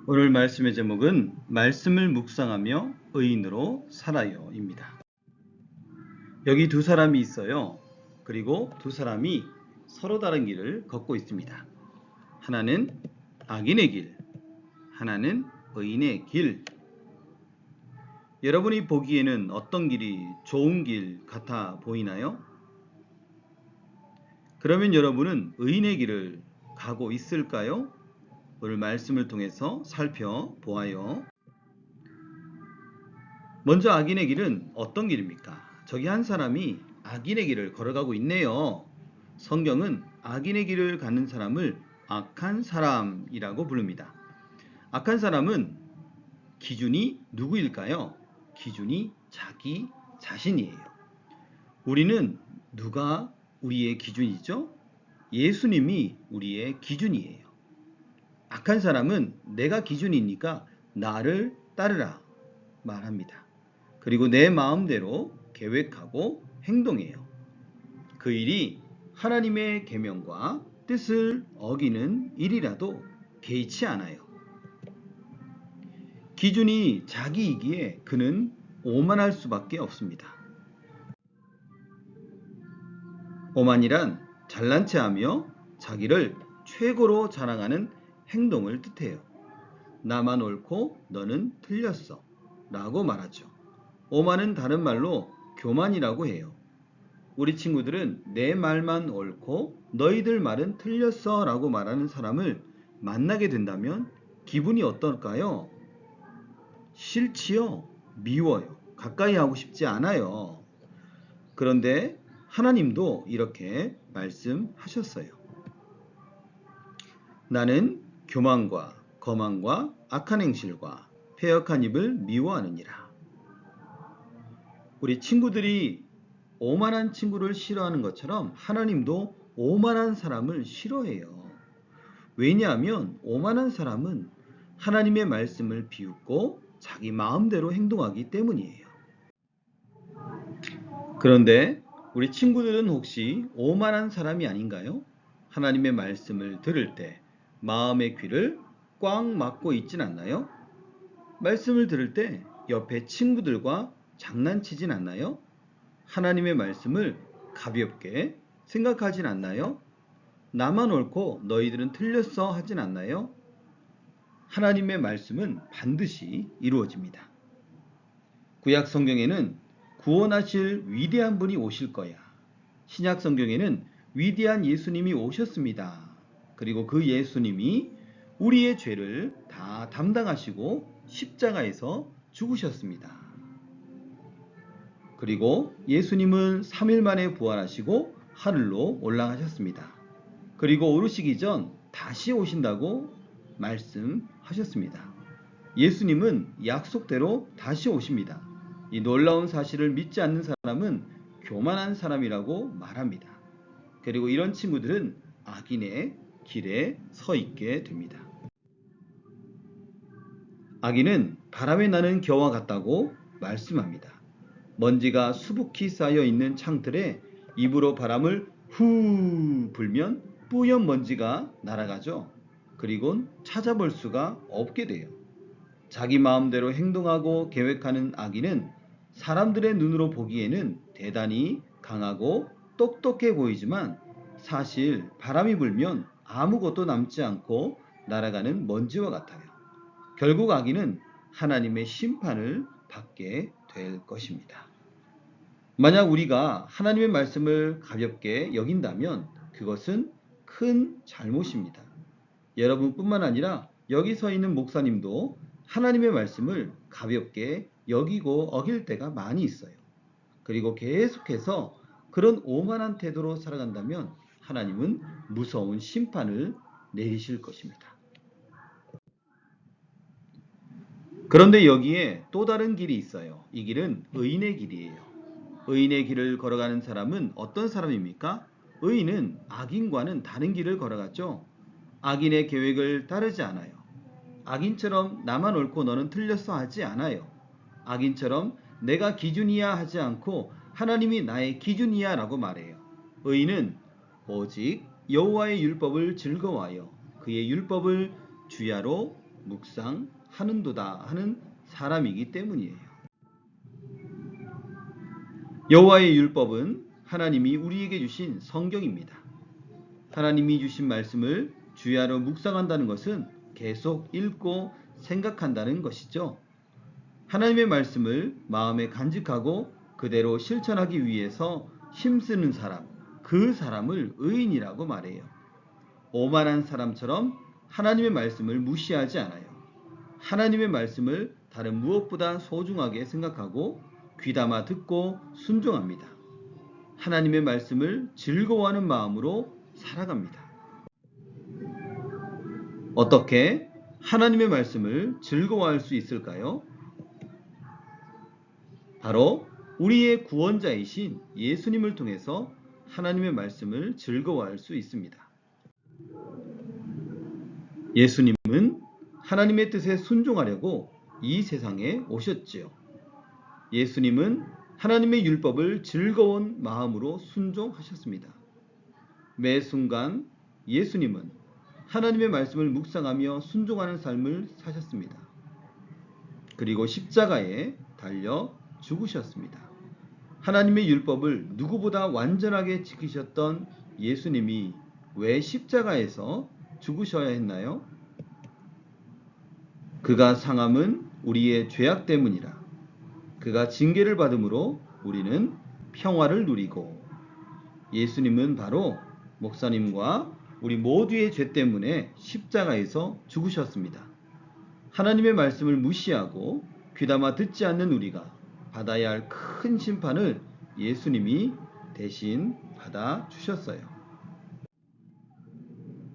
오늘 말씀의 제목은 말씀을 묵상하며 의인으로 살아요입니다. 여기 두 사람이 있어요. 그리고 두 사람이 서로 다른 길을 걷고 있습니다. 하나는 악인의 길, 하나는 의인의 길. 여러분이 보기에는 어떤 길이 좋은 길 같아 보이나요? 그러면 여러분은 의인의 길을 가고 있을까요? 오늘 말씀을 통해서 살펴보아요. 먼저 악인의 길은 어떤 길입니까? 저기 한 사람이 악인의 길을 걸어가고 있네요. 성경은 악인의 길을 가는 사람을 악한 사람이라고 부릅니다. 악한 사람은 기준이 누구일까요? 기준이 자기 자신이에요. 우리는 누가 우리의 기준이죠? 예수님이 우리의 기준이에요. 악한 사람은 내가 기준이니까 나를 따르라 말합니다. 그리고 내 마음대로 계획하고 행동해요. 그 일이 하나님의 계명과 뜻을 어기는 일이라도 개의치 않아요. 기준이 자기이기에 그는 오만할 수밖에 없습니다. 오만이란 잘난 체하며 자기를 최고로 자랑하는 행동을 뜻해요. 나만 옳고 너는 틀렸어 라고 말하죠. 오만은 다른 말로 교만이라고 해요. 우리 친구들은 내 말만 옳고 너희들 말은 틀렸어 라고 말하는 사람을 만나게 된다면 기분이 어떨까요? 싫지요? 미워요. 가까이 하고 싶지 않아요. 그런데 하나님도 이렇게 말씀하셨어요. 나는 교만과 거만과 악한 행실과 패역한 입을 미워하느니라. 우리 친구들이 오만한 친구를 싫어하는 것처럼 하나님도 오만한 사람을 싫어해요. 왜냐하면 오만한 사람은 하나님의 말씀을 비웃고 자기 마음대로 행동하기 때문이에요. 그런데 우리 친구들은 혹시 오만한 사람이 아닌가요? 하나님의 말씀을 들을 때 마음의 귀를 꽉 막고 있진 않나요? 말씀을 들을 때 옆에 친구들과 장난치진 않나요? 하나님의 말씀을 가볍게 생각하진 않나요? 나만 옳고 너희들은 틀렸어 하진 않나요? 하나님의 말씀은 반드시 이루어집니다. 구약 성경에는 구원하실 위대한 분이 오실 거야. 신약 성경에는 위대한 예수님이 오셨습니다. 그리고 그 예수님이 우리의 죄를 다 담당하시고 십자가에서 죽으셨습니다. 그리고 예수님은 3일 만에 부활하시고 하늘로 올라가셨습니다. 그리고 오르시기 전 다시 오신다고 말씀하셨습니다. 예수님은 약속대로 다시 오십니다. 이 놀라운 사실을 믿지 않는 사람은 교만한 사람이라고 말합니다. 그리고 이런 친구들은 악인의 길에 서 있게 됩니다. 악인은 바람에 나는 겨와 같다고 말씀합니다. 먼지가 수북히 쌓여 있는 창틀에 입으로 바람을 후 불면 뿌연 먼지가 날아가죠. 그리곤 찾아볼 수가 없게 돼요. 자기 마음대로 행동하고 계획하는 악인은 사람들의 눈으로 보기에는 대단히 강하고 똑똑해 보이지만 사실 바람이 불면 아무것도 남지 않고 날아가는 먼지와 같아요. 결국 악인은 하나님의 심판을 받게 될 것입니다. 만약 우리가 하나님의 말씀을 가볍게 여긴다면 그것은 큰 잘못입니다. 여러분뿐만 아니라 여기 서 있는 목사님도 하나님의 말씀을 가볍게 여기고 어길 때가 많이 있어요. 그리고 계속해서 그런 오만한 태도로 살아간다면 하나님은 무서운 심판을 내리실 것입니다. 그런데 여기에 또 다른 길이 있어요. 이 길은 의인의 길이에요. 의인의 길을 걸어가는 사람은 어떤 사람입니까? 의인은 악인과는 다른 길을 걸어갔죠. 악인의 계획을 따르지 않아요. 악인처럼 나만 옳고 너는 틀렸어 하지 않아요. 악인처럼 내가 기준이야 하지 않고 하나님이 나의 기준이야 라고 말해요. 의인은 오직 여호와의 율법을 즐거워하여 그의 율법을 주야로 묵상하는도다 하는 사람이기 때문이에요. 여호와의 율법은 하나님이 우리에게 주신 성경입니다. 하나님이 주신 말씀을 주야로 묵상한다는 것은 계속 읽고 생각한다는 것이죠. 하나님의 말씀을 마음에 간직하고 그대로 실천하기 위해서 힘쓰는 사람, 그 사람을 의인이라고 말해요. 오만한 사람처럼 하나님의 말씀을 무시하지 않아요. 하나님의 말씀을 다른 무엇보다 소중하게 생각하고 귀담아 듣고 순종합니다. 하나님의 말씀을 즐거워하는 마음으로 살아갑니다. 어떻게 하나님의 말씀을 즐거워할 수 있을까요? 바로 우리의 구원자이신 예수님을 통해서 하나님의 말씀을 즐거워할 수 있습니다. 예수님은 하나님의 뜻에 순종하려고 이 세상에 오셨지요. 예수님은 하나님의 율법을 즐거운 마음으로 순종하셨습니다. 매 순간 예수님은 하나님의 말씀을 묵상하며 순종하는 삶을 사셨습니다. 그리고 십자가에 달려 죽으셨습니다. 하나님의 율법을 누구보다 완전하게 지키셨던 예수님이 왜 십자가에서 죽으셔야 했나요? 그가 상함은 우리의 죄악 때문이라. 그가 징계를 받음으로 우리는 평화를 누리고, 예수님은 바로 목사님과 우리 모두의 죄 때문에 십자가에서 죽으셨습니다. 하나님의 말씀을 무시하고 귀담아 듣지 않는 우리가 받아야 할 큰 심판을 예수님이 대신 받아 주셨어요.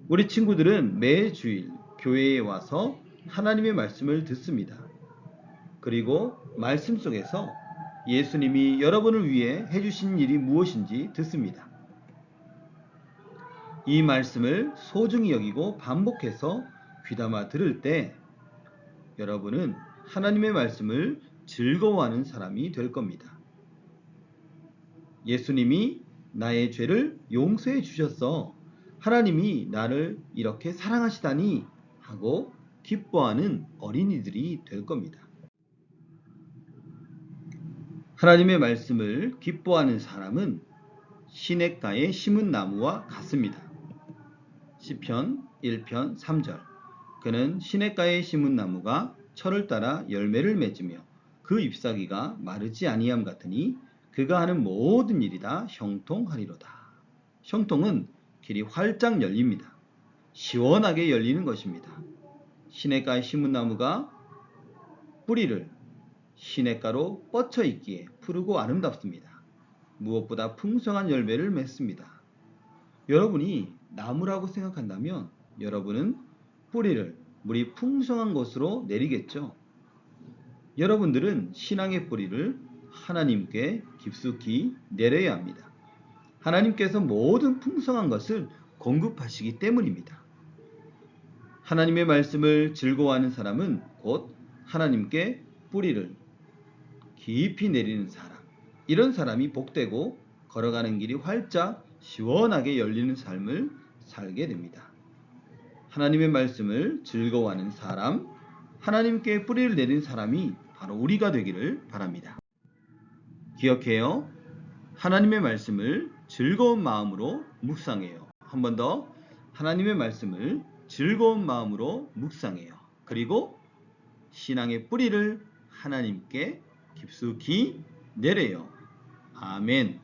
우리 친구들은 매 주일 교회에 와서 하나님의 말씀을 듣습니다. 그리고 말씀 속에서 예수님이 여러분을 위해 해주신 일이 무엇인지 듣습니다. 이 말씀을 소중히 여기고 반복해서 귀담아 들을 때 여러분은 하나님의 말씀을 즐거워하는 사람이 될 겁니다. 예수님이 나의 죄를 용서해 주셨어. 하나님이 나를 이렇게 사랑하시다니 하고 기뻐하는 어린이들이 될 겁니다. 하나님의 말씀을 기뻐하는 사람은 시냇가에 심은 나무와 같습니다. 시편 1편 3절. 그는 시냇가에 심은 나무가 철을 따라 열매를 맺으며 그 잎사귀가 마르지 아니함 같으니 그가 하는 모든 일이 다 형통하리로다. 형통은 길이 활짝 열립니다. 시원하게 열리는 것입니다. 시냇가에 심은 나무가 뿌리를 시냇가로 뻗쳐 있기에 푸르고 아름답습니다. 무엇보다 풍성한 열매를 맺습니다. 여러분이 나무라고 생각한다면 여러분은 뿌리를 물이 풍성한 곳으로 내리겠죠. 여러분들은 신앙의 뿌리를 하나님께 깊숙이 내려야 합니다. 하나님께서 모든 풍성한 것을 공급하시기 때문입니다. 하나님의 말씀을 즐거워하는 사람은 곧 하나님께 뿌리를 깊이 내리는 사람, 이런 사람이 복되고 걸어가는 길이 활짝 시원하게 열리는 삶을 살게 됩니다. 하나님의 말씀을 즐거워하는 사람, 하나님께 뿌리를 내린 사람이 바로 우리가 되기를 바랍니다. 기억해요. 하나님의 말씀을 즐거운 마음으로 묵상해요. 한 번 더. 하나님의 말씀을 즐거운 마음으로 묵상해요. 그리고 신앙의 뿌리를 하나님께 깊숙이 내려요. 아멘.